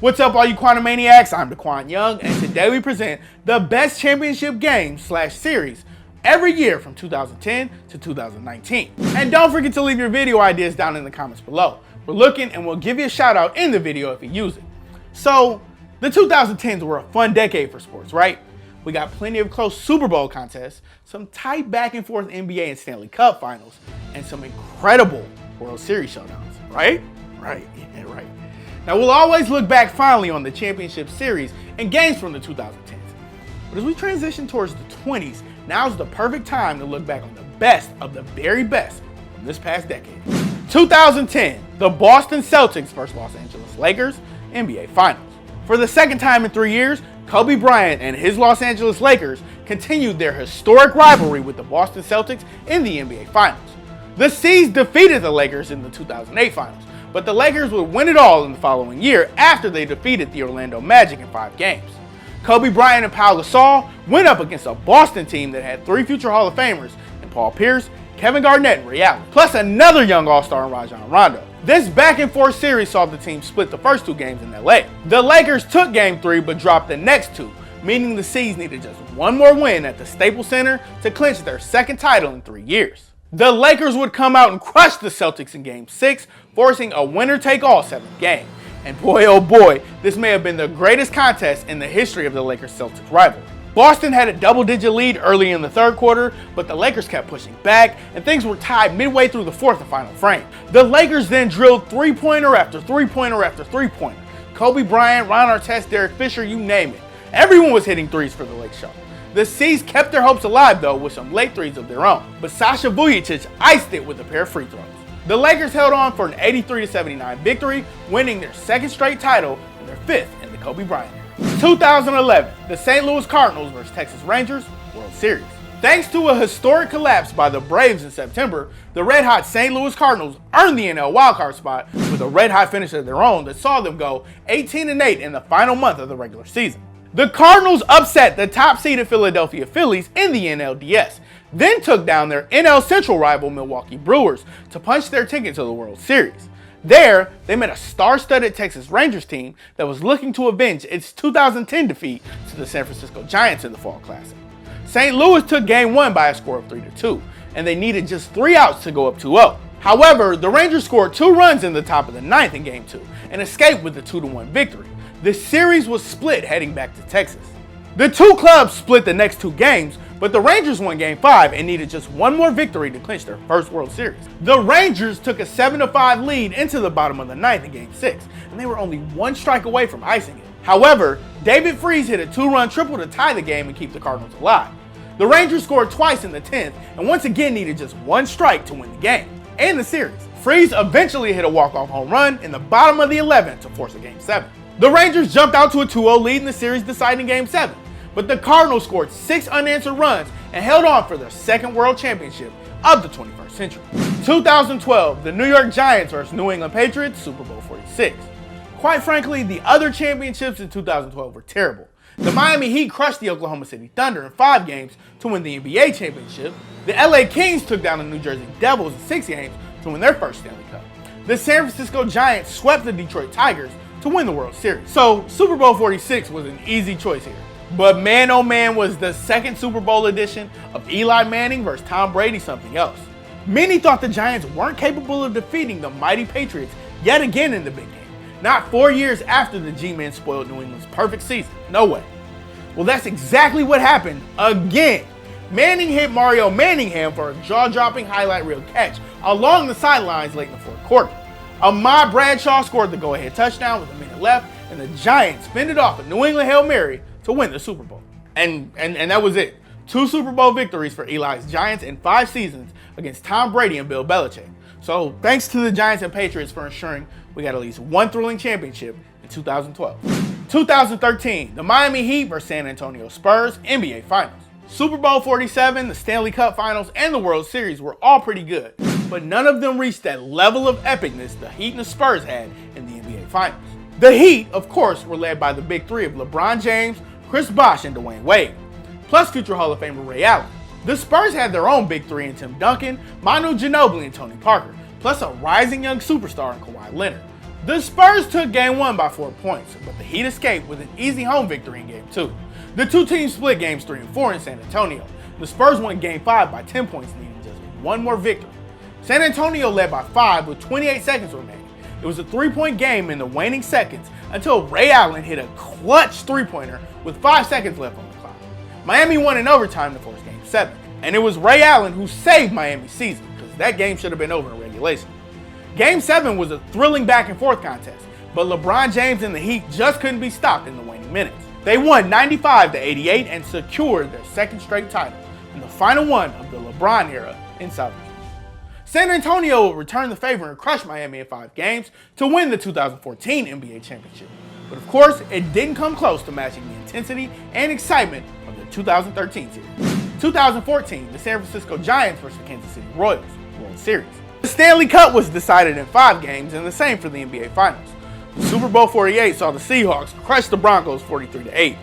What's up, all you Quantum Maniacs? I'm DeQwan Young, and today we present the best championship game / series every year from 2010 to 2019. And don't forget to leave your video ideas down in the comments below. We're looking and we'll give you a shout out in the video if you use it. So, the 2010s were a fun decade for sports, right? We got plenty of close Super Bowl contests, some tight back and forth NBA and Stanley Cup finals, and some incredible World Series showdowns, right? Right. Now, we'll always look back fondly on the championship series and games from the 2010s. But as we transition towards the 20s, now's the perfect time to look back on the best of the very best from this past decade. 2010, the Boston Celtics vs. Los Angeles Lakers NBA Finals. For the second time in 3 years, Kobe Bryant and his Los Angeles Lakers continued their historic rivalry with the Boston Celtics in the NBA Finals. The C's defeated the Lakers in the 2008 Finals, but the Lakers would win it all in the following year after they defeated the Orlando Magic in 5 games. Kobe Bryant and Pau Gasol went up against a Boston team that had 3 future Hall of Famers in Paul Pierce, Kevin Garnett, and Ray Allen, plus another young All-Star in Rajon Rondo. This back-and-forth series saw the team split the first 2 games in LA. The Lakers took Game 3 but dropped the next 2, meaning the C's needed just one more win at the Staples Center to clinch their second title in 3 years. The Lakers would come out and crush the Celtics in Game 6, forcing a winner-take-all 7th game. And boy, oh boy, this may have been the greatest contest in the history of the Lakers-Celtics rivalry. Boston had a double-digit lead early in the third quarter, but the Lakers kept pushing back, and things were tied midway through the fourth and final frame. The Lakers then drilled three-pointer after three-pointer after three-pointer. Kobe Bryant, Ron Artest, Derek Fisher, you name it. Everyone was hitting threes for the Lake Show. The C's kept their hopes alive, though, with some late threes of their own, but Sasha Vujacic iced it with a pair of free throws. The Lakers held on for an 83-79 victory, winning their 2nd straight title and their 5th in the Kobe Bryant era. 2011, the St. Louis Cardinals vs. Texas Rangers World Series. Thanks to a historic collapse by the Braves in September, the red-hot St. Louis Cardinals earned the NL wildcard spot with a red-hot finish of their own that saw them go 18-8 in the final month of the regular season. The Cardinals upset the top-seeded Philadelphia Phillies in the NLDS, then took down their NL Central rival Milwaukee Brewers to punch their ticket to the World Series. There, they met a star-studded Texas Rangers team that was looking to avenge its 2010 defeat to the San Francisco Giants in the Fall Classic. St. Louis took Game 1 by a score of 3-2, and they needed just 3 outs to go up 2-0. However, the Rangers scored 2 runs in the top of the 9th in Game 2 and escaped with a 2-1 victory. The series was split heading back to Texas. The 2 clubs split the next 2 games, but the Rangers won Game 5 and needed just one more victory to clinch their first World Series. The Rangers took a 7-5 lead into the bottom of the 9th in Game 6, and they were only 1 strike away from icing it. However, David Freese hit a 2-run triple to tie the game and keep the Cardinals alive. The Rangers scored twice in the 10th and once again needed just 1 strike to win the game and the series. Freese eventually hit a walk-off home run in the bottom of the 11th to force a Game 7. The Rangers jumped out to a 2-0 lead in the series deciding Game 7, but the Cardinals scored 6 unanswered runs and held on for their 2nd world championship of the 21st century. 2012, the New York Giants vs. New England Patriots, Super Bowl 46. Quite frankly, the other championships in 2012 were terrible. The Miami Heat crushed the Oklahoma City Thunder in 5 games to win the NBA championship. The LA Kings took down the New Jersey Devils in 6 games to win their first Stanley Cup. The San Francisco Giants swept the Detroit Tigers to win the World Series. So Super Bowl 46 was an easy choice here. But man oh man, was the 2nd Super Bowl edition of Eli Manning versus Tom Brady something else. Many thought the Giants weren't capable of defeating the mighty Patriots yet again in the big game. Not 4 years after the G-Men spoiled New England's perfect season. No way. Well, that's exactly what happened again. Manning hit Mario Manningham for a jaw-dropping highlight reel catch along the sidelines late in the 4th quarter. Ahmad Bradshaw scored the go-ahead touchdown with a minute left, and the Giants fended off a New England Hail Mary to win the Super Bowl. And that was it. 2 Super Bowl victories for Eli's Giants in 5 seasons against Tom Brady and Bill Belichick. So thanks to the Giants and Patriots for ensuring we got at least 1 thrilling championship in 2012. 2013, the Miami Heat vs. San Antonio Spurs NBA Finals. Super Bowl 47, the Stanley Cup Finals, and the World Series were all pretty good, but none of them reached that level of epicness the Heat and the Spurs had in the NBA Finals. The Heat, of course, were led by the big 3 of LeBron James, Chris Bosh, and Dwayne Wade, plus future Hall of Famer Ray Allen. The Spurs had their own big 3 in Tim Duncan, Manu Ginobili, and Tony Parker, plus a rising young superstar in Kawhi Leonard. The Spurs took Game 1 by 4 points, but the Heat escaped with an easy home victory in Game 2. The two teams split Games 3 and 4 in San Antonio. The Spurs won Game 5 by 10 points, needing just one more victory. San Antonio led by 5 with 28 seconds remaining. It was a 3-point game in the waning seconds until Ray Allen hit a clutch 3-pointer with 5 seconds left on the clock. Miami won in overtime to force Game 7, and it was Ray Allen who saved Miami's season because that game should have been over in regulation. Game 7 was a thrilling back-and-forth contest, but LeBron James and the Heat just couldn't be stopped in the waning minutes. They won 95-88 and secured their second straight title, and the final one of the LeBron era in South Beach. San Antonio would return the favor and crush Miami in 5 games to win the 2014 NBA championship. But of course, it didn't come close to matching the intensity and excitement of the 2013 series. 2014, the San Francisco Giants versus the Kansas City Royals World Series. The Stanley Cup was decided in 5 games, and the same for the NBA Finals. The Super Bowl 48 saw the Seahawks crush the Broncos 43-8.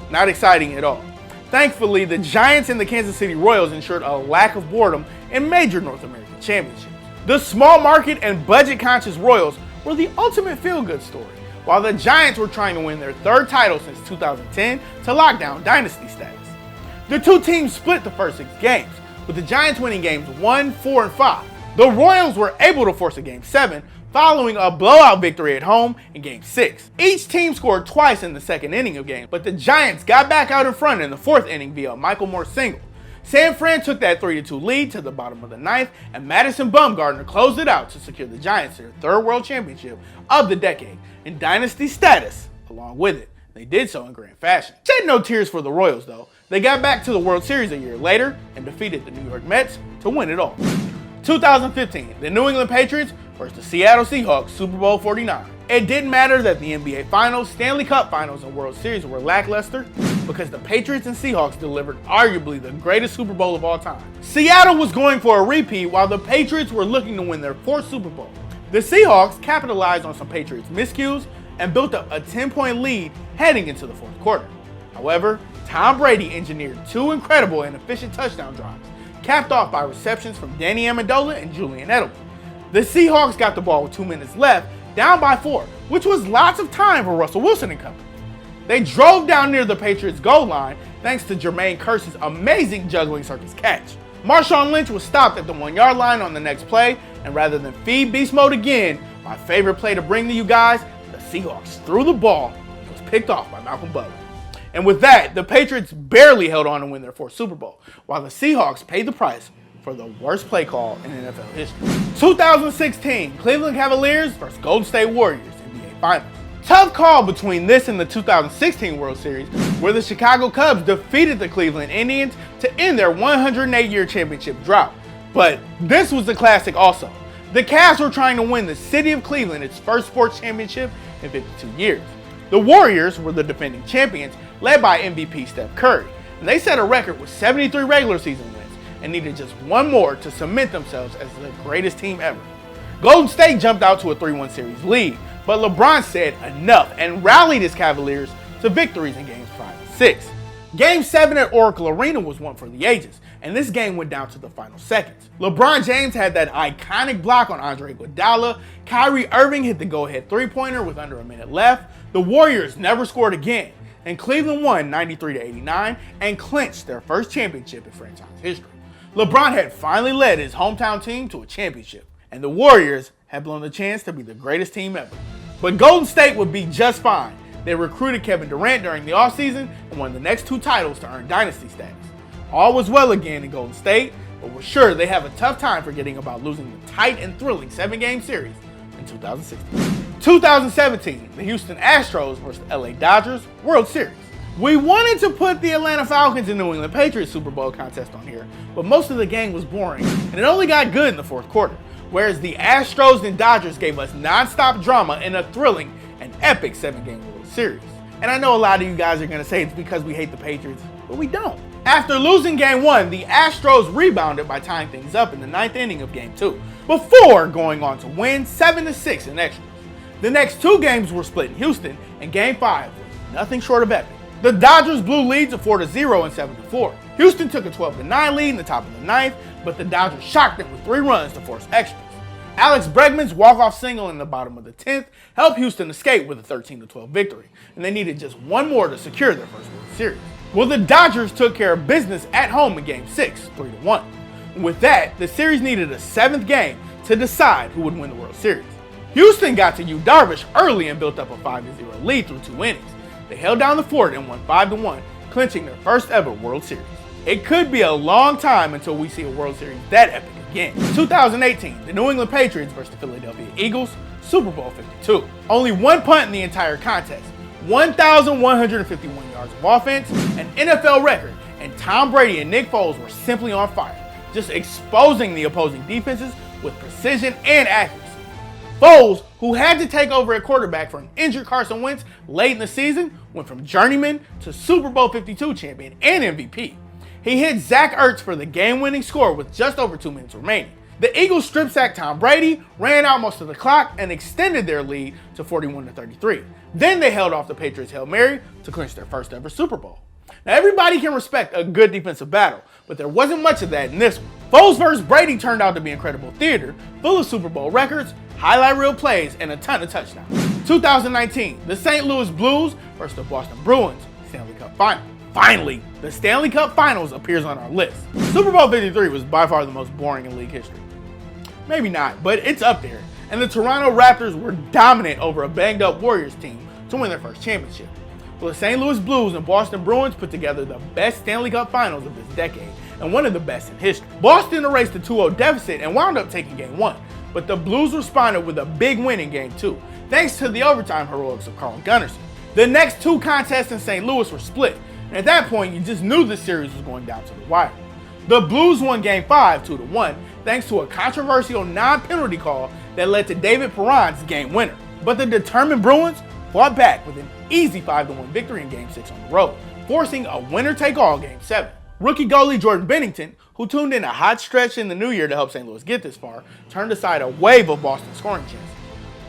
Not exciting at all. Thankfully, the Giants and the Kansas City Royals ensured a lack of boredom in major North American championships. The small market and budget-conscious Royals were the ultimate feel-good story, while the Giants were trying to win their 3rd title since 2010 to lock down dynasty status. The two teams split the first 6 games, with the Giants winning games 1, 4, and 5. The Royals were able to force a Game 7, following a blowout victory at home in Game 6. Each team scored twice in the second inning of games, but the Giants got back out in front in the 4th inning via a Michael Moore single. San Fran took that 3-2 lead to the bottom of the 9th, and Madison Bumgarner closed it out to secure the Giants their 3rd World Championship of the decade in dynasty status along with it. They did so in grand fashion. Shed no tears for the Royals though. They got back to the World Series a year later and defeated the New York Mets to win it all. 2015, the New England Patriots versus the Seattle Seahawks, Super Bowl 49. It didn't matter that the NBA Finals, Stanley Cup Finals, and World Series were lackluster because the Patriots and Seahawks delivered arguably the greatest Super Bowl of all time. Seattle was going for a repeat while the Patriots were looking to win their 4th Super Bowl. The Seahawks capitalized on some Patriots miscues and built up a 10-point lead heading into the 4th quarter. However, Tom Brady engineered 2 incredible and efficient touchdown drives, capped off by receptions from Danny Amendola and Julian Edelman. The Seahawks got the ball with 2 minutes left, down by 4, which was lots of time for Russell Wilson and company. They drove down near the Patriots' goal line thanks to Jermaine Kearse's amazing juggling circus catch. Marshawn Lynch was stopped at the 1-yard line on the next play, and rather than feed beast mode again, my favorite play to bring to you guys, the Seahawks threw the ball and was picked off by Malcolm Butler. And with that, the Patriots barely held on to win their 4th Super Bowl, while the Seahawks paid the price for the worst play call in NFL history. 2016, Cleveland Cavaliers versus Golden State Warriors, NBA Finals. Tough call between this and the 2016 World Series, where the Chicago Cubs defeated the Cleveland Indians to end their 108-year championship drought. But this was the classic also. The Cavs were trying to win the city of Cleveland its first sports championship in 52 years. The Warriors were the defending champions, led by MVP Steph Curry, and they set a record with 73 regular season wins and needed just one more to cement themselves as the greatest team ever. Golden State jumped out to a 3-1 series lead, but LeBron said enough and rallied his Cavaliers to victories in games 5 and 6. Game 7 at Oracle Arena was one for the ages, and this game went down to the final seconds. LeBron James had that iconic block on Andre Iguodala. Kyrie Irving hit the go-ahead 3-pointer with under a minute left. The Warriors never scored again, and Cleveland won 93-89 and clinched their first championship in franchise history. LeBron had finally led his hometown team to a championship, and the Warriors had blown the chance to be the greatest team ever. But Golden State would be just fine. They recruited Kevin Durant during the offseason and won the next 2 titles to earn dynasty status. All was well again in Golden State, but we're sure they have a tough time forgetting about losing the tight and thrilling 7-game series in 2016. 2017, the Houston Astros versus the LA Dodgers World Series. We wanted to put the Atlanta Falcons and New England Patriots Super Bowl contest on here, but most of the game was boring, and it only got good in the 4th quarter, whereas the Astros and Dodgers gave us non-stop drama in a thrilling and epic 7-game World Series. And I know a lot of you guys are going to say it's because we hate the Patriots, but we don't. After losing Game 1, the Astros rebounded by tying things up in the 9th inning of Game 2, before going on to win 7-6 in extras. The next 2 games were split in Houston, and Game 5 was nothing short of epic. The Dodgers blew leads of 4-0 and 7-4. Houston took a 12-9 lead in the top of the 9th, but the Dodgers shocked them with 3 runs to force extras. Alex Bregman's walk-off single in the bottom of the 10th helped Houston escape with a 13-12 victory, and they needed just one more to secure their first World Series. Well, the Dodgers took care of business at home in Game 6, 3-1. With that, the series needed a 7th game to decide who would win the World Series. Houston got to Yu Darvish early and built up a 5-0 lead through 2 innings. They held down the fort and won 5-1, clinching their first ever World Series. It could be a long time until we see a World Series that epic again. 2018, the New England Patriots versus the Philadelphia Eagles, Super Bowl 52. Only one punt in the entire contest, 1,151 yards of offense, an NFL record, and Tom Brady and Nick Foles were simply on fire, just exposing the opposing defenses with precision and accuracy. Foles, who had to take over at quarterback for an injured Carson Wentz late in the season, went from journeyman to Super Bowl 52 champion and MVP. He hit Zach Ertz for the game-winning score with just over 2 minutes remaining. The Eagles strip-sacked Tom Brady, ran out most of the clock, and extended their lead to 41-33. Then they held off the Patriots' Hail Mary to clinch their first ever Super Bowl. Now, everybody can respect a good defensive battle, but there wasn't much of that in this one. Foles versus Brady turned out to be incredible theater, full of Super Bowl records, highlight reel plays, and a ton of touchdowns. 2019, the St. Louis Blues versus the Boston Bruins, Stanley Cup Final. Finally, the Stanley Cup Finals appears on our list. Super Bowl 53 was by far the most boring in league history. Maybe not, but it's up there. And the Toronto Raptors were dominant over a banged-up Warriors team to win their first championship. Well, the St. Louis Blues and Boston Bruins put together the best Stanley Cup Finals of this decade, and one of the best in history. Boston erased the 2-0 deficit and wound up taking Game 1, but the Blues responded with a big win in Game 2, thanks to the overtime heroics of Carl Gunnarsson. The next 2 contests in St. Louis were split, and at that point, you just knew the series was going down to the wire. The Blues won Game 5 2-1, thanks to a controversial non-penalty call that led to David Perron's game winner. But the determined Bruins fought back with an easy 5-1 victory in Game 6 on the road, forcing a winner-take-all Game 7. Rookie goalie Jordan Bennington, who tuned in a hot stretch in the new year to help St. Louis get this far, turned aside a wave of Boston scoring chances.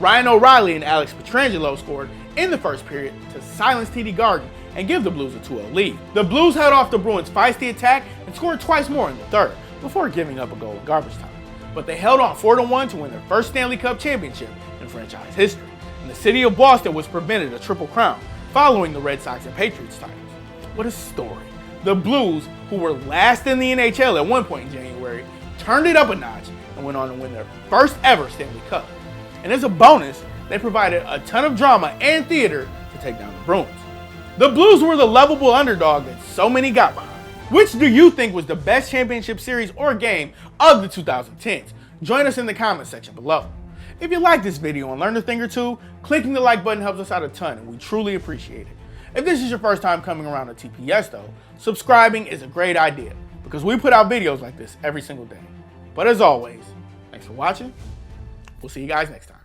Ryan O'Reilly and Alex Pietrangelo scored in the first period to silence TD Garden and give the Blues a 2-0 lead. The Blues held off the Bruins' feisty attack and scored twice more in the third, before giving up a goal in garbage time. But they held on 4-1 to win their first Stanley Cup championship in franchise history, and the city of Boston was prevented a triple crown following the Red Sox and Patriots titles. What a story. The Blues, who were last in the NHL at one point in January, turned it up a notch and went on to win their first ever Stanley Cup. And as a bonus, they provided a ton of drama and theater to take down the Bruins. The Blues were the lovable underdog that so many got behind. Which do you think was the best championship series or game of the 2010s? Join us in the comments section below. If you like this video and learned a thing or two, clicking the like button helps us out a ton and we truly appreciate it. If this is your first time coming around to TPS though, subscribing is a great idea because we put out videos like this every single day. But as always, thanks for watching. We'll see you guys next time.